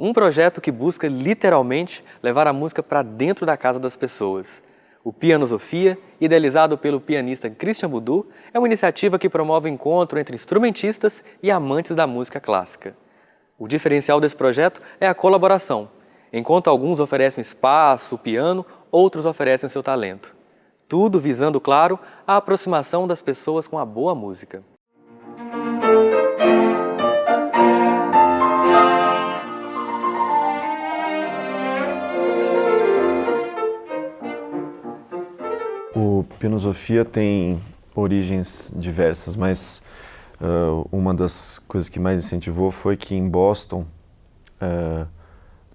Um projeto que busca literalmente levar a música para dentro da casa das pessoas. O Pianosofia, idealizado pelo pianista Christian Budu, é uma iniciativa que promove o encontro entre instrumentistas e amantes da música clássica. O diferencial desse projeto é a colaboração. Enquanto alguns oferecem espaço, piano, outros oferecem seu talento. Tudo visando, claro, a aproximação das pessoas com a boa música. O Pianosofia tem origens diversas, mas uma das coisas que mais incentivou foi que em Boston,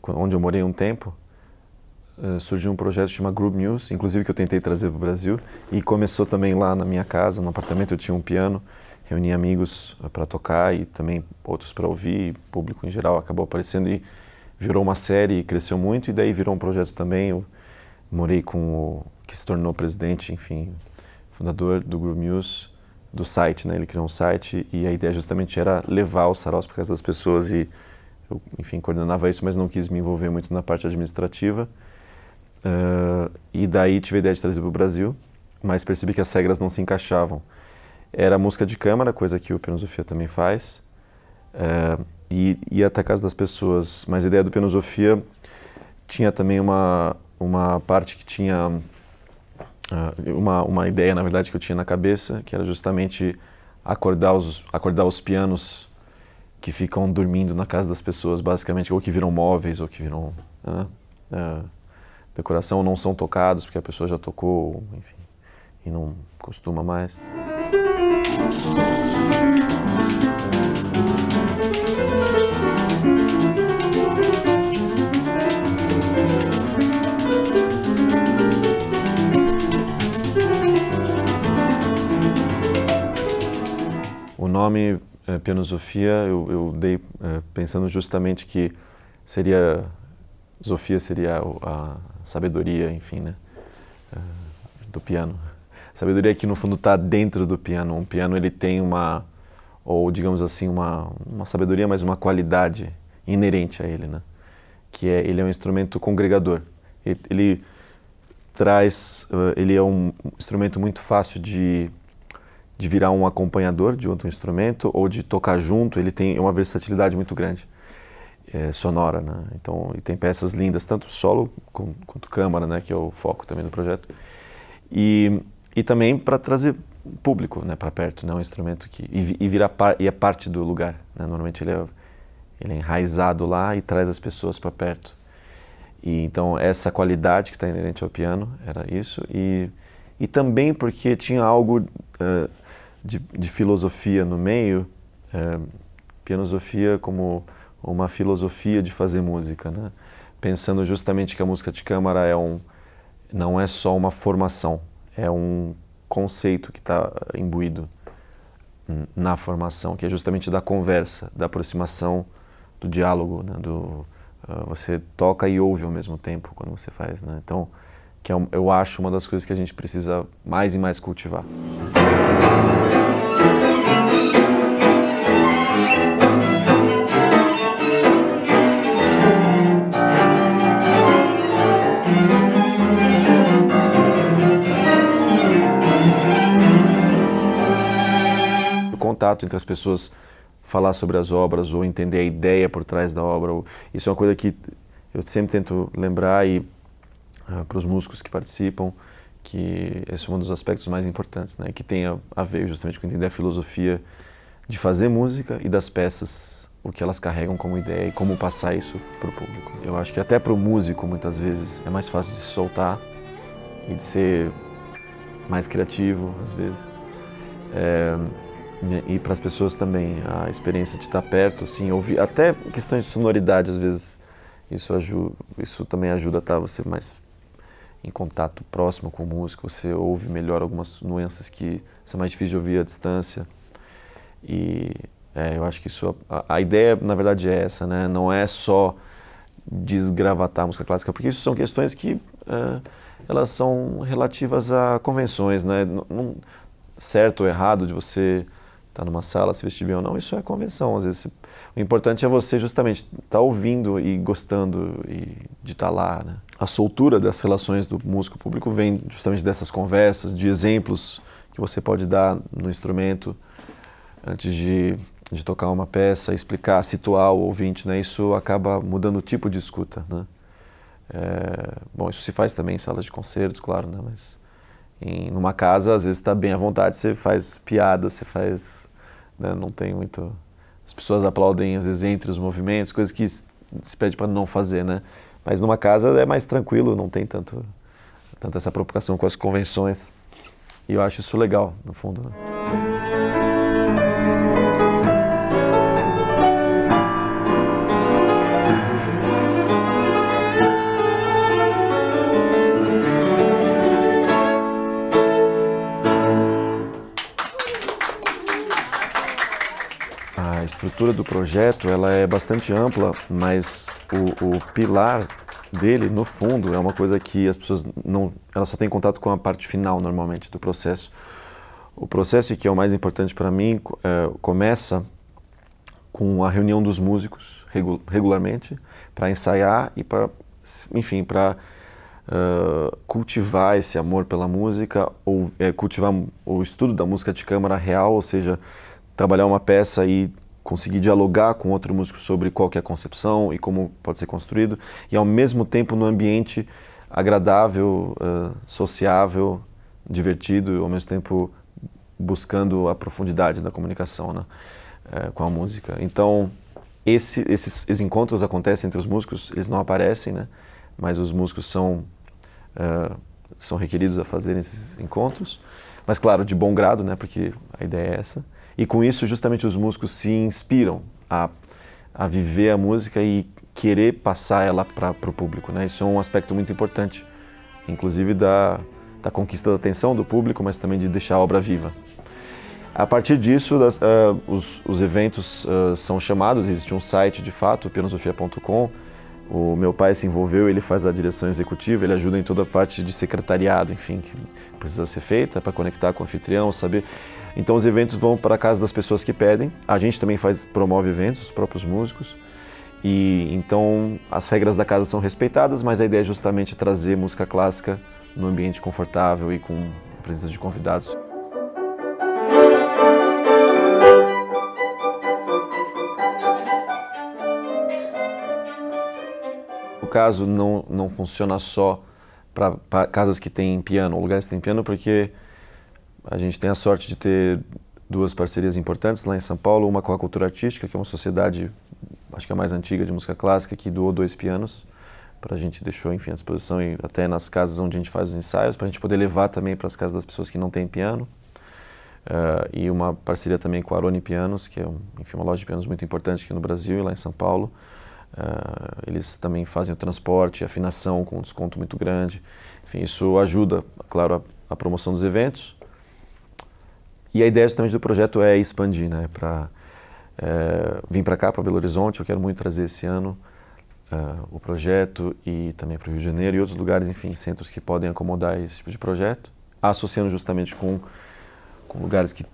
onde eu morei um tempo, surgiu um projeto chamado Groove Muse, inclusive que eu tentei trazer para o Brasil, e começou também lá na minha casa, no apartamento. Eu tinha um piano, reuni amigos para tocar e também outros para ouvir, público em geral acabou aparecendo e virou uma série e cresceu muito, e daí virou um projeto também. Eu morei com o que se tornou presidente, enfim, fundador do Groove Muse, do site, né? Ele criou um site e a ideia justamente era levar os saraus para casa das pessoas, e eu, enfim, coordenava isso, mas não quis me envolver muito na parte administrativa. E daí tive a ideia de trazer para o Brasil, mas percebi que as regras não se encaixavam. Era música de câmara, coisa que o Pianosofia também faz, e ia até a casa das pessoas, mas a ideia do Pianosofia tinha também uma parte que tinha uma ideia, na verdade, que eu tinha na cabeça, que era justamente acordar os pianos que ficam dormindo na casa das pessoas, basicamente, ou que viram móveis, ou que viram decoração, ou não são tocados, porque a pessoa já tocou, enfim, e não costuma mais. O nome Pianosofia eu dei pensando justamente que Sofia seria a sabedoria, enfim, né, do piano. Sabedoria que no fundo está dentro do piano. Um piano, ele tem ou digamos assim, uma sabedoria, mas uma qualidade inerente a ele, né? Ele é um instrumento congregador. Ele é um instrumento muito fácil de virar um acompanhador de outro instrumento ou de tocar junto. Ele tem uma versatilidade muito grande, sonora, né? Então, e tem peças lindas, tanto solo quanto câmara, né, que é o foco também do projeto. E também para trazer público, né, para perto, né, um instrumento que é parte do lugar, né? Normalmente ele é enraizado lá e traz as pessoas para perto. E então essa qualidade que está inerente ao piano era isso, e também porque tinha algo de filosofia no meio, Pianosofia como uma filosofia de fazer música, né? Pensando justamente que a música de câmara não é só uma formação, é um conceito que está imbuído na formação, que é justamente da conversa, da aproximação, do diálogo, né? Você toca e ouve ao mesmo tempo quando você faz, né? Então, eu acho uma das coisas que a gente precisa mais e mais cultivar. O contato entre as pessoas, falar sobre as obras ou entender a ideia por trás da obra, isso é uma coisa que eu sempre tento lembrar para os músicos que participam, que esse é um dos aspectos mais importantes, né? Que tem a ver justamente com entender a filosofia de fazer música e das peças, o que elas carregam como ideia e como passar isso para o público. Eu acho que até para o músico, muitas vezes, é mais fácil de se soltar e de ser mais criativo, às vezes. E para as pessoas também, a experiência de estar perto, assim, ouvir, até questões de sonoridade, às vezes, isso também ajuda a estar você mais em contato próximo com o músico, você ouve melhor algumas nuances que são mais difíceis de ouvir à distância. E eu acho que a ideia, na verdade, é essa, né? Não é só desgravatar a música clássica, porque isso são questões que elas são relativas a convenções, né? Certo ou errado de você estar numa sala, se vestir bem ou não, isso é convenção. Às vezes O importante é você justamente estar ouvindo e gostando de estar lá, né? A soltura das relações do músico-público vem justamente dessas conversas, de exemplos que você pode dar no instrumento antes de tocar uma peça, explicar, situar o ouvinte, né? Isso acaba mudando o tipo de escuta, né? Bom, isso se faz também em salas de concertos, claro, né? Mas numa casa, às vezes está bem à vontade, você faz piada, você faz, né? Não tem muito... As pessoas aplaudem, às vezes, entre os movimentos, coisas que se pede para não fazer, né? Mas numa casa é mais tranquilo, não tem tanta essa preocupação com as convenções. E eu acho isso legal, no fundo, né? A estrutura do projeto ela é bastante ampla, mas o pilar dele, no fundo, é uma coisa que as pessoas não... Elas só têm contato com a parte final, normalmente, do processo. O processo, que é o mais importante para mim, começa com a reunião dos músicos, regularmente, para ensaiar e para, enfim, para cultivar esse amor pela música, ou cultivar o estudo da música de câmara real, ou seja, trabalhar uma peça e conseguir dialogar com outro músico sobre qual que é a concepção e como pode ser construído, e ao mesmo tempo no ambiente agradável, sociável, divertido, e ao mesmo tempo buscando a profundidade da comunicação, né, com a música. Então, esses encontros acontecem entre os músicos, eles não aparecem, né, mas os músicos são requeridos a fazerem esses encontros, mas claro, de bom grado, né, porque a ideia é essa. E com isso, justamente, os músicos se inspiram a viver a música e querer passar ela para o público, né? Isso é um aspecto muito importante, inclusive da conquista da atenção do público, mas também de deixar a obra viva. A partir disso, os eventos são chamados, existe um site, de fato, pianosofia.com. O meu pai se envolveu, ele faz a direção executiva, ele ajuda em toda a parte de secretariado, enfim, que precisa ser feita para conectar com o anfitrião, saber... Então os eventos vão para a casa das pessoas que pedem, a gente também promove eventos, os próprios músicos, e então as regras da casa são respeitadas, mas a ideia é justamente trazer música clássica num ambiente confortável e com a presença de convidados. O caso não funciona só para casas que têm piano, ou lugares que têm piano, porque a gente tem a sorte de ter duas parcerias importantes lá em São Paulo, uma com a Cultura Artística, que é uma sociedade, acho que a mais antiga de música clássica, que doou 2 pianos, a gente deixou, enfim, à disposição e até nas casas onde a gente faz os ensaios, para a gente poder levar também para as casas das pessoas que não têm piano. E uma parceria também com a Aroni Pianos, que é, enfim, uma loja de pianos muito importante aqui no Brasil e lá em São Paulo. Eles também fazem o transporte, a afinação com um desconto muito grande. Enfim, isso ajuda, claro, a promoção dos eventos. E a ideia justamente do projeto é expandir, né? Vim para cá, para Belo Horizonte, eu quero muito trazer esse ano o projeto e também para o Rio de Janeiro e outros lugares, enfim, centros que podem acomodar esse tipo de projeto, associando justamente com lugares que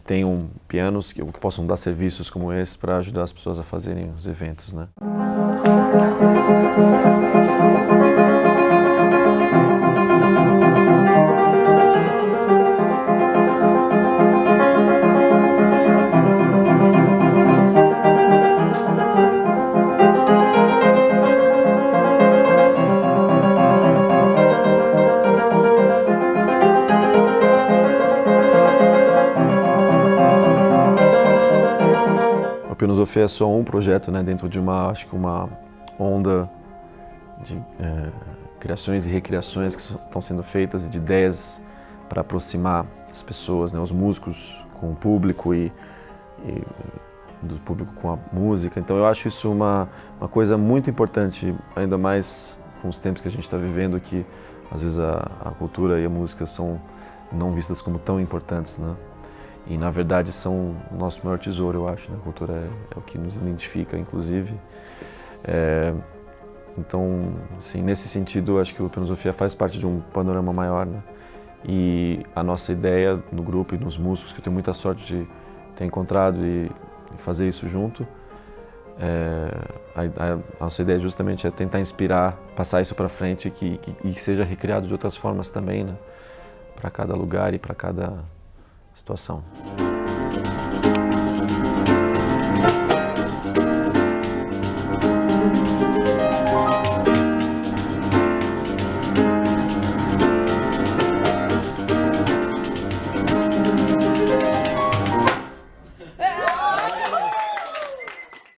tenham pianos, que possam dar serviços como esse para ajudar as pessoas a fazerem os eventos, né? A Pianosofia é só um projeto, né, dentro de acho que uma onda de criações e recriações que estão sendo feitas e de ideias para aproximar as pessoas, né, os músicos com o público e do público com a música. Então eu acho isso uma coisa muito importante, ainda mais com os tempos que a gente está vivendo, que às vezes a cultura e a música são não vistas como tão importantes, né? E, na verdade, são o nosso maior tesouro, eu acho, né? A cultura é o que nos identifica, inclusive. Então, assim, nesse sentido, eu acho que o Pianosofia faz parte de um panorama maior, né? E a nossa ideia no grupo e nos músicos, que eu tenho muita sorte de ter encontrado e fazer isso junto, A nossa ideia justamente é tentar inspirar, passar isso para frente e que seja recriado de outras formas também, né? Para cada lugar e para cada situação.